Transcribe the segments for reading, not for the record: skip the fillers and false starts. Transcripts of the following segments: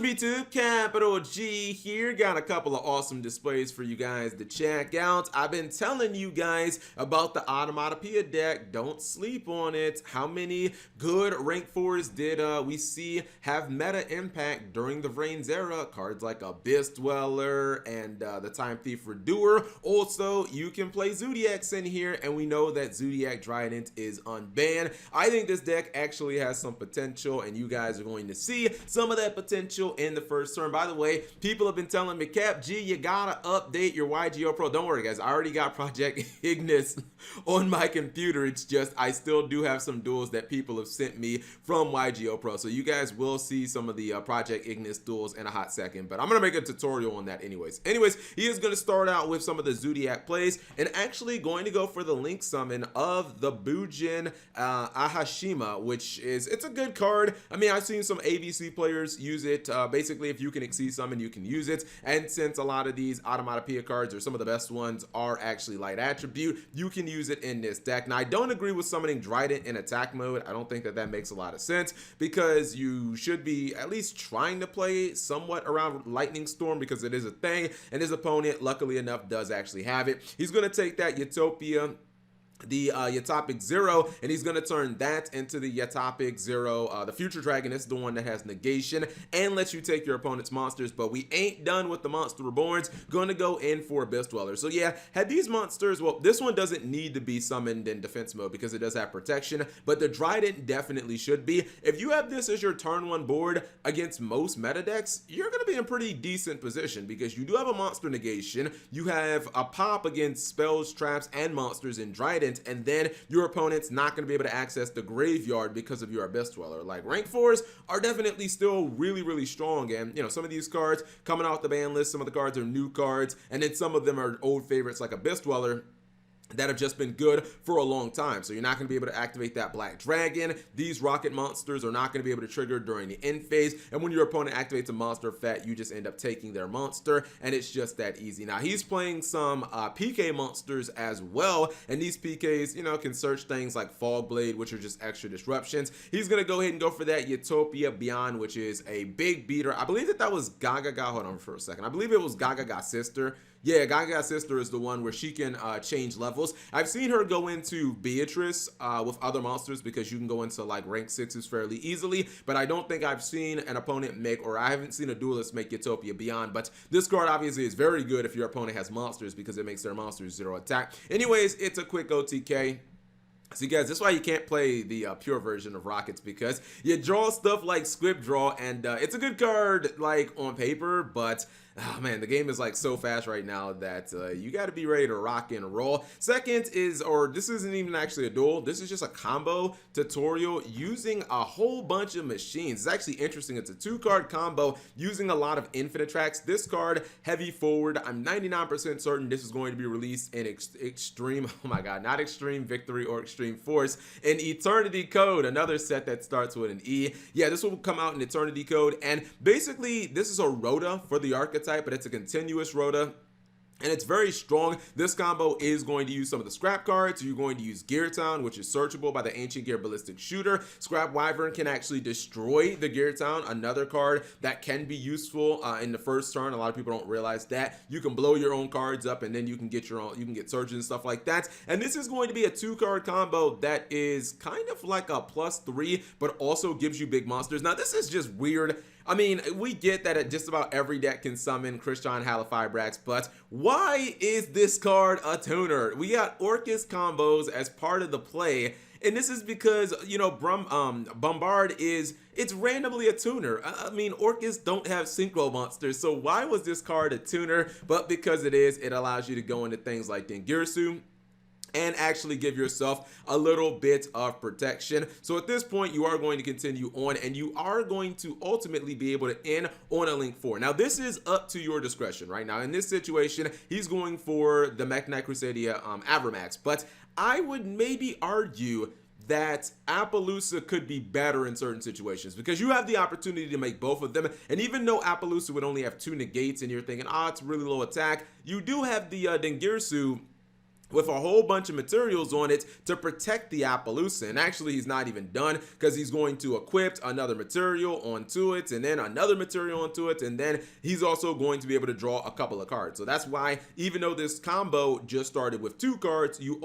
up YouTube? Capital G here. Got a couple of awesome displays for you guys to check out. I've been telling you guys about the Onomatopoeia deck. Don't sleep on it. How many good rank 4s did we see have meta impact during the Vrains era? Cards like Abyss Dweller and the Time Thief Redoer. Also, you can play Zoodiacs in here, and we know that Zoodiac Trident is unbanned. I think this deck actually has some potential, and you guys are going to see some of that potential in the first turn. By the way, people have been telling me, Cap G, you gotta update your YGO Pro. Don't worry, guys. I already got Project Ignis on my computer. It's just I still do have some duels that people have sent me from YGO Pro. So you guys will see some of the Project Ignis duels in a hot second, but I'm gonna make a tutorial on that anyways. He is gonna start out with some of the Zoodiac plays and actually going to go for the link summon of the Bujin Ahashima, which is, it's a good card. I mean, I've seen some ABC players use it. Basically, if you can exceed summon, you can use it. And since a lot of these Onomatopoeia cards, or some of the best ones, are actually light attribute, you can use it in this deck. Now, I don't agree with summoning Trident in attack mode. I don't think that that makes a lot of sense, because you should be at least trying to play somewhat around Lightning Storm, because it is a thing, and his opponent, luckily enough, does actually have it. He's going to take that Utopia, the Utopic Zero, and he's going to turn that into the Utopic Zero. The Future Dragon is the one that has negation and lets you take your opponent's monsters, but we ain't done with the Monster Reborns. Going to go in for Abyss Dweller. So yeah, had these monsters, well, this one doesn't need to be summoned in defense mode because it does have protection, but the Trident definitely should be. If you have this as your turn 1 board against most meta decks, you're going to be in a pretty decent position, because you do have a monster negation, you have a pop against spells, traps, and monsters in Trident, and then your opponent's not going to be able to access the graveyard because of your Abyss Dweller. Like, rank 4s are definitely still really strong, and you know, some of these cards coming off the ban list, some of the cards are new cards, and then some of them are old favorites like Abyss Dweller that have just been good for a long time. So you're not going to be able to activate that Black Dragon. These rocket monsters are not going to be able to trigger during the end phase, and when your opponent activates a monster effect, you just end up taking their monster, and it's just that easy. Now, he's playing some PK monsters as well, and these PKs, you know, can search things like Fog Blade, which are just extra disruptions. He's going to go ahead and go for that Utopia Beyond, which is a big beater. I believe that was Gaga. Hold on for a second. I believe it was Gaga sister. Yeah, Gaga's sister is the one where she can change levels. I've seen her go into Beatrice with other monsters, because you can go into like rank 6s fairly easily, but I don't think I've seen an opponent make, or I haven't seen a duelist make Utopia Beyond. But this card obviously is very good if your opponent has monsters, because it makes their monsters 0 attack. Anyways, it's a quick OTK. So guys, that's why you can't play the pure version of Rockets, because you draw stuff like Script Draw, and it's a good card like on paper, but oh man, the game is like so fast right now that you got to be ready to rock and roll. Second is, or this isn't even actually a duel, this is just a combo tutorial using a whole bunch of machines. It's actually interesting. It's a 2-card combo using a lot of infinite tracks. This card, Heavy Forward, I'm 99% certain this is going to be released in Extreme, oh my god, not Extreme Victory or Extreme Force, in Eternity Code, another set that starts with an E. Yeah, this will come out in Eternity Code, and basically this is a rota for the archetype, but it's a continuous rota, and it's very strong. This combo is going to use some of the scrap cards. You're going to use Gear Town, which is searchable by the Ancient Gear Ballistic Shooter. Scrap Wyvern can actually destroy the Gear Town, another card that can be useful in the first turn. A lot of people don't realize that. You can blow your own cards up, and then you can get your own, you can get surges and stuff like that. And this is going to be a 2-card combo that is kind of like a +3, but also gives you big monsters. Now, this is just weird. I mean, we get that just about every deck can summon Christian Halifibrax, but why is this card a tuner? We got Orcus combos as part of the play, and this is because, you know, Bombard is, it's randomly a tuner. I mean, Orcus don't have synchro monsters, so why was this card a tuner? But because it is, it allows you to go into things like Dengirsu and actually give yourself a little bit of protection. So at this point, you are going to continue on, and you are going to ultimately be able to end on a link 4. Now, this is up to your discretion right now. In this situation, he's going for the Mekk-Knight Crusadia Avramax, but I would maybe argue that Appaloosa could be better in certain situations, because you have the opportunity to make both of them. And even though Appaloosa would only have 2 negates and you're thinking, oh, it's really low attack, you do have the Dengirsu with a whole bunch of materials on it to protect the Appaloosa. And actually, he's not even done, because he's going to equip another material onto it, and then another material onto it, and then he's also going to be able to draw a couple of cards. So that's why, even though this combo just started with 2 cards, you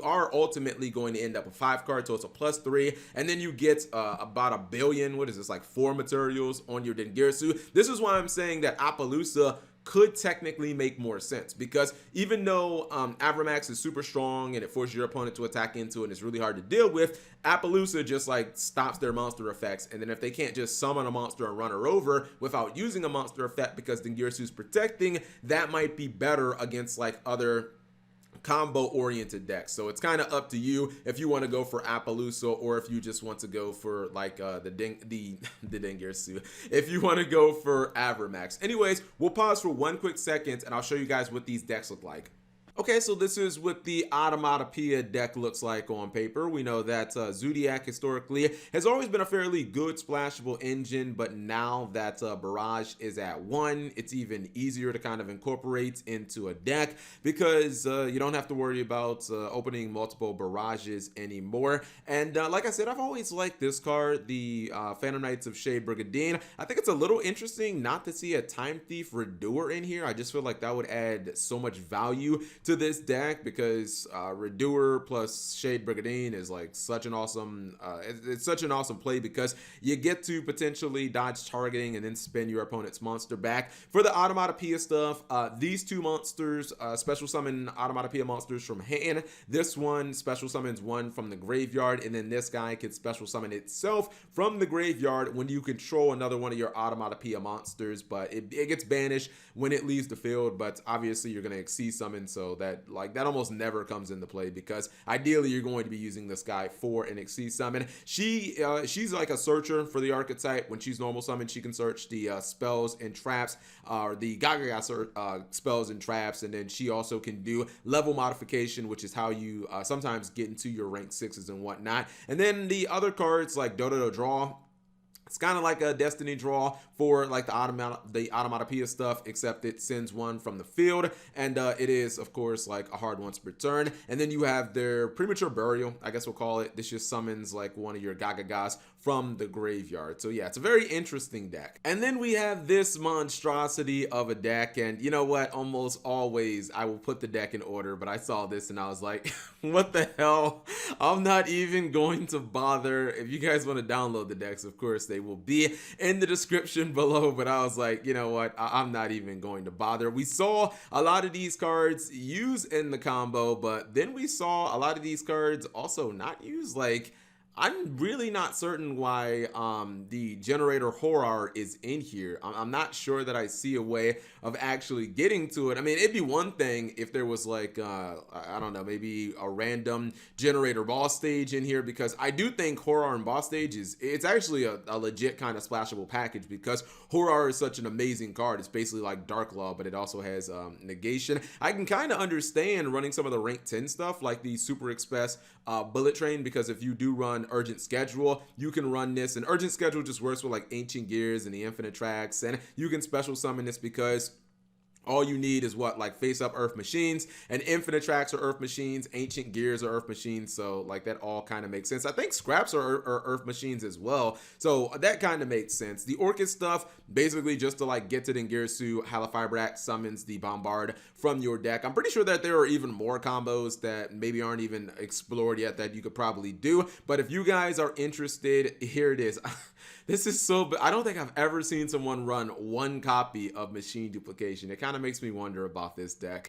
are ultimately going to end up with 5 cards, so it's a +3, and then you get about a billion, what is this, like 4 materials on your Dengirsu. This is why I'm saying that Appaloosa could technically make more sense, because even though Avramax is super strong and it forces your opponent to attack into it and it's really hard to deal with, Appaloosa just like stops their monster effects. And then if they can't just summon a monster and run her over without using a monster effect because Dengirsu's protecting, that might be better against like other combo oriented decks. So it's kind of up to you if you want to go for Appaloosa, or if you just want to go for like the Dengirsu, if you want to go for Avramax. Anyways, we'll pause for 1 quick second and I'll show you guys what these decks look like. Okay, so this is what the Onomatopoeia deck looks like on paper. We know that Zoodiac historically has always been a fairly good splashable engine, but now that Barrage is at 1, it's even easier to kind of incorporate into a deck, because you don't have to worry about opening multiple Barrages anymore. And like I said, I've always liked this card, the Phantom Knights of Shade Brigadine. I think it's a little interesting not to see a Time Thief Redoer in here. I just feel like that would add so much value to this deck, because Redoer plus Shade Brigadine is like such an awesome it's such an awesome play, because you get to potentially dodge targeting and then spin your opponent's monster back. For the Onomatopoeia stuff, these 2 monsters special summon Onomatopoeia monsters from hand. This one special summons one from the graveyard, and then this guy can special summon itself from the graveyard when you control another one of your Onomatopoeia monsters, but it gets banished when it leaves the field. But obviously you're going to Xyz summon, so that almost never comes into play, because ideally you're going to be using this guy for an Xyz summon. She's like a searcher for the archetype. When she's normal summon, she can search the spells and traps, or the Gaga spells and traps, and then she also can do level modification, which is how you sometimes get into your rank 6s and whatnot. And then the other cards like Dodo Draw, it's kind of like a Destiny Draw for like the Onomatopoeia stuff, except it sends one from the field, and it is of course like a hard once per turn. And then you have their Premature Burial, I guess we'll call it. This just summons like one of your Gagagas from the graveyard. So yeah, it's a very interesting deck. And then we have this monstrosity of a deck, and you know what, almost always I will put the deck in order, but I saw this and I was like what the hell, I'm not even going to bother. If you guys want to download the decks, of course they will be in the description below, but I was like, you know what, I'm not even going to bother. We saw a lot of these cards used in the combo, but then we saw a lot of these cards also not used. Like, I'm really not certain why the Generator Horror is in here. I'm not sure that I see a way of actually getting to it. I mean, it'd be one thing if there was like, I don't know, maybe a random Generator boss stage in here, because I do think Horror and boss stage it's actually a legit kind of splashable package, because Horror is such an amazing card. It's basically like Dark Law, but it also has negation. I can kind of understand running some of the rank 10 stuff like the Super Express Bullet Train, because if you do run Urgent Schedule, you can run this, and Urgent Schedule just works with like Ancient Gears and the Infinite Tracks, and you can special summon this because all you need is what, like face up Earth Machines, and Infinite Tracks are Earth Machines, Ancient Gears are Earth Machines, so like that all kind of makes sense. I think Scraps are Earth Machines as well, so that kind of makes sense. The Orchid stuff, basically just to like get to Dengirsu, Halifibrak summons the Bombard from your deck. I'm pretty sure that there are even more combos that maybe aren't even explored yet that you could probably do, but if you guys are interested, here it is. This is so, I don't think I've ever seen someone run 1 copy of Machine Duplication. It kind of makes me wonder about this deck.